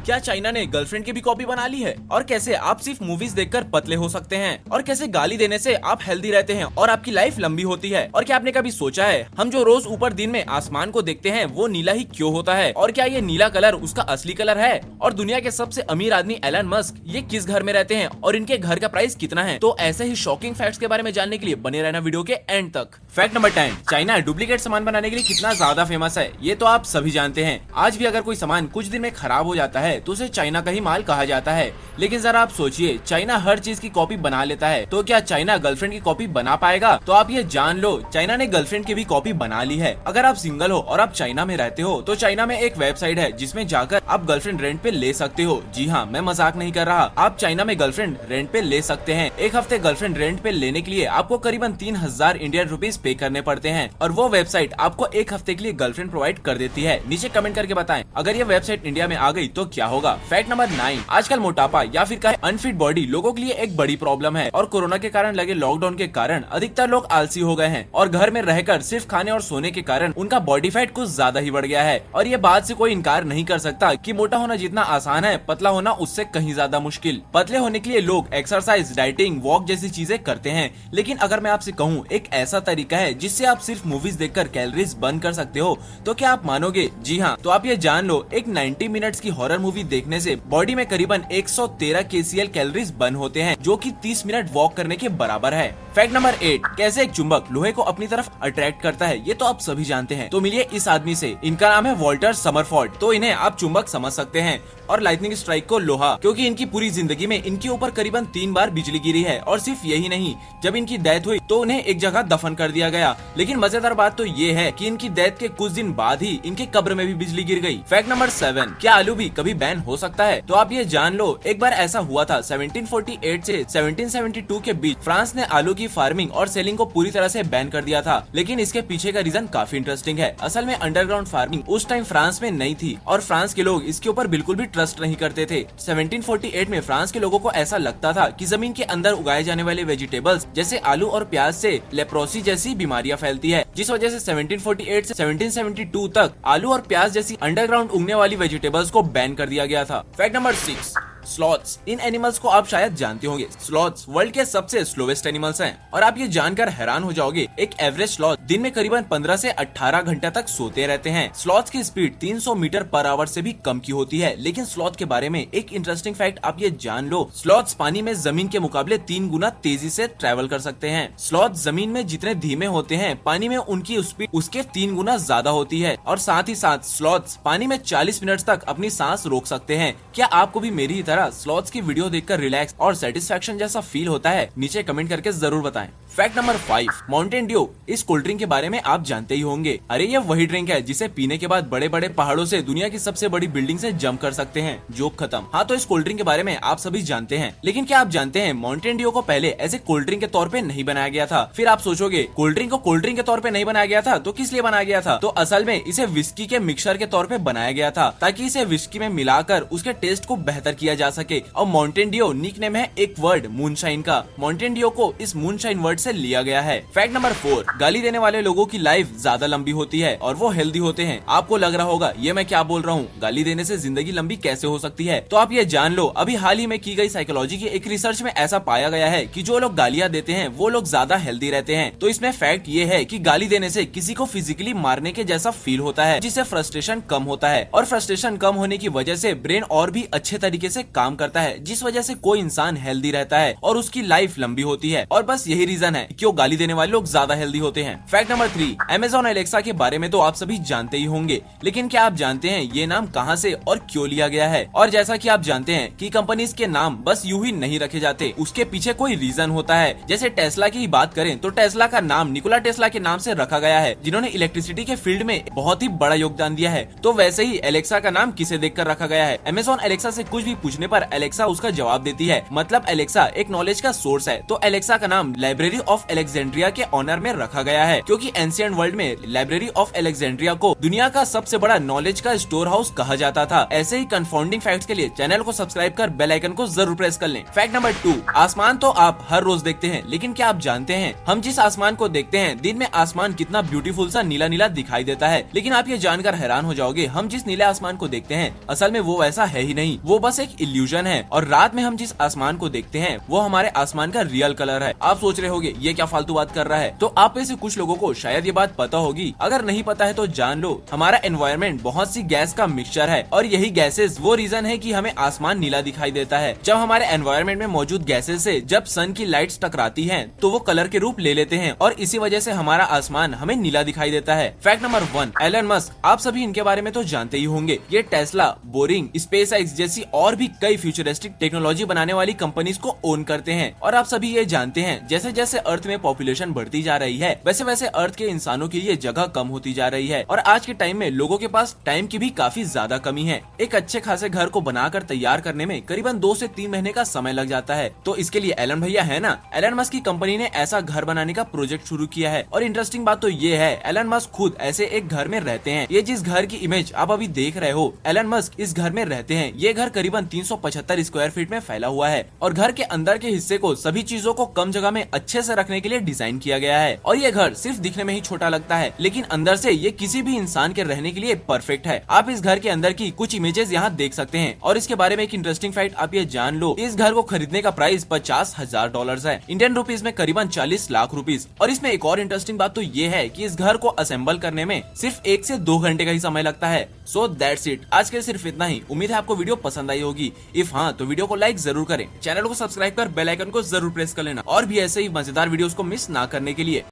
क्या चाइना ने गर्लफ्रेंड की भी कॉपी बना ली है? और कैसे आप सिर्फ मूवीज देखकर पतले हो सकते हैं? और कैसे गाली देने से आप हेल्दी रहते हैं और आपकी लाइफ लंबी होती है? और क्या आपने कभी सोचा है हम जो रोज ऊपर दिन में आसमान को देखते हैं वो नीला ही क्यों होता है? और क्या ये नीला कलर उसका असली कलर है? और दुनिया के सबसे अमीर आदमी एलन मस्क ये किस घर में रहते हैं और इनके घर का प्राइस कितना है? तो ऐसे ही शॉकिंग फैक्ट्स के बारे में जानने के लिए बने रहना वीडियो के एंड तक। फैक्ट नंबर 10, चाइना डुप्लीकेट सामान बनाने के लिए कितना ज्यादा फेमस है ये तो आप सभी जानते हैं। आज भी अगर कोई सामान कुछ दिन में खराब हो जाता है तो उसे चाइना का ही माल कहा जाता है। लेकिन जरा आप सोचिए, चाइना हर चीज की कॉपी बना लेता है, तो क्या चाइना गर्लफ्रेंड की कॉपी बना पाएगा? तो आप ये जान लो, चाइना ने गर्लफ्रेंड की भी कॉपी बना ली है। अगर आप सिंगल हो और आप चाइना में रहते हो तो चाइना में एक वेबसाइट है जिसमें जाकर आप गर्लफ्रेंड रेंट पे ले सकते हो। जी हाँ, मैं मजाक नहीं कर रहा, आप चाइना में गर्लफ्रेंड रेंट पे ले सकते हैं। एक हफ्ते गर्लफ्रेंड रेंट पे लेने के लिए आपको करीबन 3000 इंडियन रुपीज पे करने पड़ते हैं और वो वेबसाइट आपको एक हफ्ते के लिए गर्लफ्रेंड प्रोवाइड कर देती है। नीचे कमेंट करके बताएं अगर ये वेबसाइट इंडिया में आ गई तो क्या होगा। फैक्ट नंबर 9, आजकल मोटापा या फिर कहे अनफिट बॉडी लोगों के लिए एक बड़ी प्रॉब्लम है और कोरोना के कारण लगे लॉकडाउन के कारण अधिकतर लोग आलसी हो गए हैं और घर में रहकर सिर्फ खाने और सोने के कारण उनका बॉडी फैट कुछ ज्यादा ही बढ़ गया है। और ये बात से कोई इनकार नहीं कर सकता कि मोटा होना जितना आसान है, पतला होना उससे कहीं ज्यादा मुश्किल। पतले होने के लिए लोग एक्सरसाइज, डाइटिंग, वॉक जैसी चीजें करते हैं, लेकिन अगर मैं आपसे कहूँ एक ऐसा तरीका है जिससे आप सिर्फ मूवीज देखकर कैलोरीज बर्न कर सकते हो, तो क्या आप मानोगे? जी हाँ, तो आप ये जान लो, एक 90 मिनट्स की हॉरर मूवी देखने से बॉडी में करीबन 113 kcal कैलोरीज बर्न होते हैं, जो कि 30 मिनट वॉक करने के बराबर है। फैक्ट नंबर 8, कैसे एक चुंबक लोहे को अपनी तरफ अट्रैक्ट करता है ये तो आप सभी जानते हैं। तो मिलिए इस आदमी से, इनका नाम है वॉल्टर समरफोर्ड। तो इन्हें आप चुंबक समझ सकते हैं और लाइटनिंग स्ट्राइक को लोहा, क्योंकि इनकी पूरी जिंदगी में इनके ऊपर करीबन 3 बार बिजली गिरी है। और सिर्फ यही नहीं, जब इनकी डेथ हुई तो उन्हें एक जगह दफन कर दिया गया। लेकिन मजेदार बात तो ये है कि इनकी डेथ के कुछ दिन बाद ही इनके कब्र में भी बिजली गिर गई। फैक्ट नंबर 7, क्या आलू भी कभी बैन हो सकता है? तो आप ये जान लो, एक बार ऐसा हुआ था 1748 से 1772 के बीच फ्रांस ने आलू की फार्मिंग और सेलिंग को पूरी तरह से बैन कर दिया था। लेकिन इसके पीछे का रीजन काफी इंटरेस्टिंग है। असल में अंडरग्राउंड फार्मिंग उस टाइम फ्रांस में नहीं थी और फ्रांस के लोग इसके ऊपर बिल्कुल भी ट्रस्ट नहीं करते थे। 1748 में फ्रांस के लोगों को ऐसा लगता था कि जमीन के अंदर उगाए जाने वाले वेजिटेबल्स जैसे आलू और प्याज से लेप्रोसी जैसी बीमारियां फैलती है, जिस वजह से 1748 से 1772 तक आलू और प्याज जैसी अंडरग्राउंड उगने वाली वेजिटेबल्स को बैन कर दिया गया था। Fact number 6, sloths. इन एनिमल्स को आप शायद जानते होंगे। स्लॉथ्स वर्ल्ड के सबसे स्लोवेस्ट एनिमल्स हैं और आप ये जानकर हैरान हो जाओगे, एक एवरेज स्लॉथ दिन में करीबन 15 से 18 घंटे तक सोते रहते हैं। स्लॉथ्स की स्पीड 300 मीटर पर आवर से भी कम की होती है। लेकिन स्लॉथ के बारे में एक इंटरेस्टिंग फैक्ट आप ये जान लो, स्लॉथ्स पानी में जमीन के मुकाबले 3 गुना तेजी से ट्रेवल कर सकते हैं। स्लॉथ जमीन में जितने धीमे होते हैं, पानी में उनकी स्पीड उसके 3 गुना ज्यादा होती है। और साथ ही साथ स्लॉथ्स पानी में 40 मिनट तक अपनी सांस रोक सकते हैं। क्या आपको भी मेरी तरह स्लॉथ्स की वीडियो देखकर रिलैक्स और सेटिस्फैक्शन जैसा फील होता है? नीचे कमेंट करके जरूर बताएं। Fact number 5, Mountain Dew. इस कोल्ड ड्रिंक के बारे में आप जानते ही होंगे। अरे ये वही ड्रिंक है जिसे पीने के बाद बड़े बड़े पहाड़ों से दुनिया की सबसे बड़ी बिल्डिंग से जंप कर सकते हैं। जोक खत्म। हाँ, तो इस कोल्ड ड्रिंक के बारे में आप सभी जानते हैं, लेकिन क्या आप जानते हैं माउंटेन ड्यू को पहले ऐसे कोल्ड ड्रिंक के तौर पे नहीं बनाया गया था। फिर आप सोचोगे, कोल्ड ड्रिंक को कोल्ड ड्रिंक के तौर पे नहीं बनाया गया था तो किस लिए बनाया गया था? तो असल में इसे विस्की के मिक्सचर के तौर पे बनाया गया था, ताकि इसे विस्की में मिलाकर उसके टेस्ट को बेहतर किया जा सके। और माउंटेन ड्यू निकनेम है एक वर्ड मूनशाइन का। माउंटेन ड्यू को इस मूनशाइन वर्ड से लिया गया है। फैक्ट नंबर 4, गाली देने वाले लोगों की लाइफ ज्यादा लंबी होती है और वो हेल्दी होते हैं। आपको लग रहा होगा ये मैं क्या बोल रहा हूँ, गाली देने से जिंदगी लंबी कैसे हो सकती है? तो आप ये जान लो, अभी हाल ही में की गई साइकोलॉजी की एक रिसर्च में ऐसा पाया गया है कि जो लोग गालियां देते हैं वो लोग ज्यादा हेल्दी रहते हैं। तो इसमें फैक्ट ये है कि गाली देने से किसी को फिजिकली मारने के जैसा फील होता है, जिससे फ्रस्ट्रेशन कम होता है और फ्रस्ट्रेशन कम होने की वजह से ब्रेन और भी अच्छे तरीके से काम करता है, जिस वजह से कोई इंसान हेल्दी रहता है और उसकी लाइफ लंबी होती है। और बस यही रीजन है क्यों गाली देने वाले लोग ज्यादा हेल्दी होते हैं। फैक्ट नंबर 3, अमेजॉन एलेक्सा के बारे में तो आप सभी जानते ही होंगे, लेकिन क्या आप जानते हैं ये नाम कहां से और क्यों लिया गया है? और जैसा कि आप जानते हैं कि कंपनीज के नाम बस यूं ही नहीं रखे जाते, उसके पीछे कोई रीजन होता है। जैसे टेस्ला की बात करें तो टेस्ला का नाम निकोला टेस्ला के नाम से रखा गया है, जिन्होंने इलेक्ट्रिसिटी के फील्ड में बहुत ही बड़ा योगदान दिया है। तो वैसे ही एलेक्सा का नाम किसे देखकर रखा गया है? अमेजॉन एलेक्सा से कुछ भी पूछने पर एलेक्सा उसका जवाब देती है, मतलब एलेक्सा एक नॉलेज का सोर्स है। तो एलेक्सा का नाम लाइब्रेरी ऑफ अलेक्जेंड्रिया के ऑनर में रखा गया है, क्योंकि एंशिएंट वर्ल्ड में लाइब्रेरी ऑफ अलेक्जेंड्रिया को दुनिया का सबसे बड़ा नॉलेज का स्टोर हाउस कहा जाता था। ऐसे ही कंफाउंडिंग फैक्ट्स के लिए चैनल को सब्सक्राइब कर बेल आइकन को जरूर प्रेस कर लें। फैक्ट नंबर 2, आसमान तो आप हर रोज देखते हैं, लेकिन क्या आप जानते हैं हम जिस आसमान को देखते हैं दिन में आसमान कितना ब्यूटीफुल सा नीला नीला दिखाई देता है। लेकिन आप ये जानकर हैरान हो जाओगे, हम जिस नीले आसमान को देखते हैं असल में वो वैसा है ही नहीं, वो बस एक इल्यूजन है। और रात में हम जिस आसमान को देखते हैं वो हमारे आसमान का रियल कलर है। आप सोच रहे होगे ये क्या फालतू बात कर रहा है, तो आप में से कुछ लोगों को शायद ये बात पता होगी। अगर नहीं पता है तो जान लो, हमारा एनवायरनमेंट बहुत सी गैस का मिक्सचर है और यही गैसेस वो रीजन है कि हमें आसमान नीला दिखाई देता है। जब हमारे एनवायरनमेंट में मौजूद गैसेस से जब सन की लाइट्स टकराती हैं तो वो कलर के रूप ले लेते हैं और इसी वजह से हमारा आसमान हमें नीला दिखाई देता है। फैक्ट नंबर 1, एलन मस्क, आप सभी इनके बारे में तो जानते ही होंगे। ये टेस्ला, बोरिंग, स्पेसएक्स जैसी और भी कई फ्यूचरिस्टिक टेक्नोलॉजी बनाने वाली कंपनीज को ओन करते हैं। और आप सभी ये जानते हैं जैसे जैसे अर्थ में पॉपुलेशन बढ़ती जा रही है वैसे वैसे अर्थ के इंसानों के लिए जगह कम होती जा रही है और आज के टाइम में लोगों के पास टाइम की भी काफी ज्यादा कमी है। एक अच्छे खासे घर को बनाकर तैयार करने में करीबन 2 से 3 महीने का समय लग जाता है। तो इसके लिए एलन भैया है ना, एलन मस्क की कंपनी ने ऐसा घर बनाने का प्रोजेक्ट शुरू किया है। और इंटरेस्टिंग बात तो ये है, एलन मस्क खुद ऐसे एक घर में रहते हैं। ये जिस घर की इमेज आप अभी देख रहे हो, एलन मस्क इस घर में रहते हैं। ये घर करीबन 375 स्क्वायर फीट में फैला हुआ है और घर के अंदर के हिस्से को सभी चीजों को कम जगह में अच्छे से रखने के लिए डिजाइन किया गया है। और ये घर सिर्फ दिखने में ही छोटा लगता है, लेकिन अंदर से ये किसी भी इंसान के रहने के लिए परफेक्ट है। आप इस घर के अंदर की कुछ इमेजेस यहाँ देख सकते हैं। और इसके बारे में एक इंटरेस्टिंग फैक्ट आप ये जान लो, इस घर को खरीदने का प्राइस $50,000 है, इंडियन रुपीज में करीबन 40 लाख रुपीज। और इसमें एक और इंटरेस्टिंग बात तो ये है कि इस घर को असेंबल करने में सिर्फ 1 से 2 घंटे का ही समय लगता है। सो दैट्स इट, आज के सिर्फ इतना ही। उम्मीद है आपको वीडियो पसंद आई होगी। इफ हाँ तो वीडियो को लाइक जरूर करें, चैनल को सब्सक्राइब कर बेल आइकन को जरूर प्रेस कर लेना और भी ऐसे ही मजेदार वीडियोस को मिस ना करने के लिए।